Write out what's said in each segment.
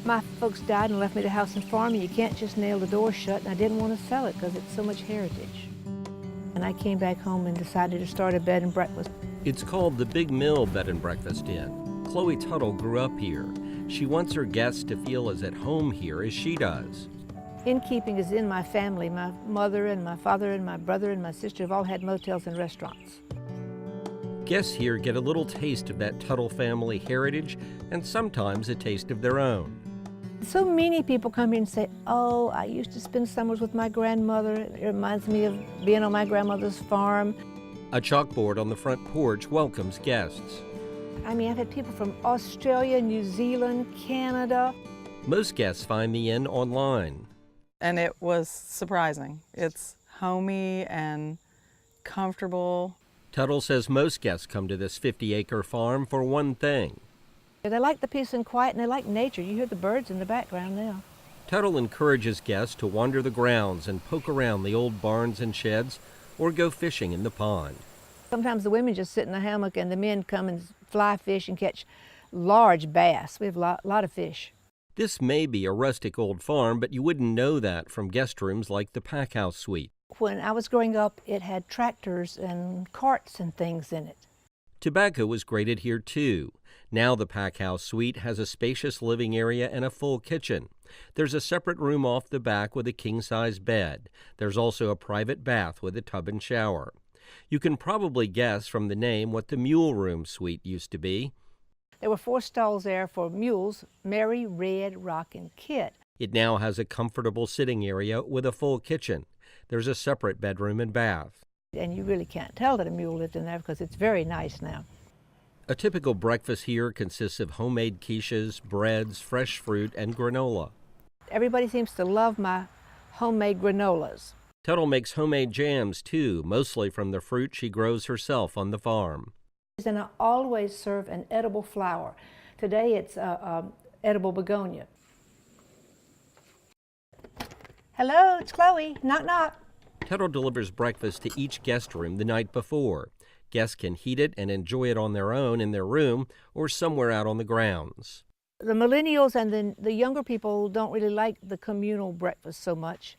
My folks died and left me the house and farm, and you can't just nail the door shut, and I didn't want to sell it because it's so much heritage. And I came back home and decided to start a bed and breakfast. It's called the Big Mill Bed and Breakfast Inn. Chloe Tuttle grew up here. She wants her guests to feel as at home here as she does. Innkeeping is in my family. My mother and my father and my brother and my sister have all had motels and restaurants. Guests here get a little taste of that Tuttle family heritage and sometimes a taste of their own. So many people come here and say, oh, I used to spend summers with my grandmother. It reminds me of being on my grandmother's farm. A chalkboard on the front porch welcomes guests. I mean, I've had people from Australia, New Zealand, Canada. Most guests find the inn online. And it was surprising. It's homey and comfortable. Tuttle says most guests come to this 50-acre farm for one thing. They like the peace and quiet, and they like nature. You hear the birds in the background now. Tuttle encourages guests to wander the grounds and poke around the old barns and sheds or go fishing in the pond. Sometimes the women just sit in the hammock and the men come and fly fish and catch large bass. We have a lot of fish. This may be a rustic old farm, but you wouldn't know that from guest rooms like the Pack House Suite. When I was growing up, it had tractors and carts and things in it. Tobacco was graded here too. Now the Pack House Suite has a spacious living area and a full kitchen. There's a separate room off the back with a king-size bed. There's also a private bath with a tub and shower. You can probably guess from the name what the Mule Room Suite used to be. There were 4 stalls there for mules, Mary, Red, Rock, and Kit. It now has a comfortable sitting area with a full kitchen. There's a separate bedroom and bath. And you really can't tell that a mule lived in there because it's very nice now. A typical breakfast here consists of homemade quiches, breads, fresh fruit, and granola. Everybody seems to love my homemade granolas. Tuttle makes homemade jams too, mostly from the fruit she grows herself on the farm. And I always serve an edible flower. Today it's edible begonia. Hello, it's Chloe. Knock, knock. Tuttle delivers breakfast to each guest room the night before. Guests can heat it and enjoy it on their own in their room or somewhere out on the grounds. The millennials and the younger people don't really like the communal breakfast so much.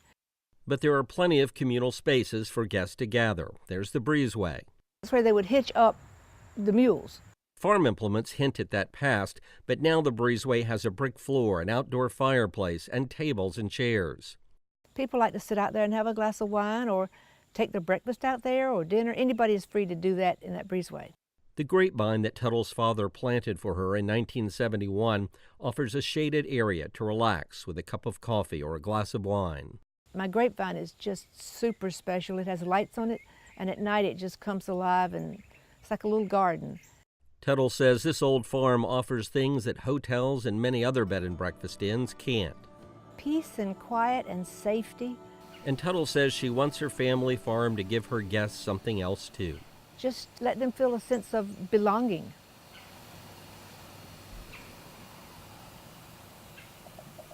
But there are plenty of communal spaces for guests to gather. There's the breezeway. That's where they would hitch up the mules. Farm implements hint at that past, but now the breezeway has a brick floor, an outdoor fireplace, and tables and chairs. People like to sit out there and have a glass of wine or take their breakfast out there or dinner. Anybody is free to do that in that breezeway. The grapevine that Tuttle's father planted for her in 1971 offers a shaded area to relax with a cup of coffee or a glass of wine. My grapevine is just super special. It has lights on it, and at night it just comes alive, and it's like a little garden. Tuttle says this old farm offers things that hotels and many other bed and breakfast inns can't. Peace and quiet and safety. And Tuttle says she wants her family farm to give her guests something else too. Just let them feel a sense of belonging.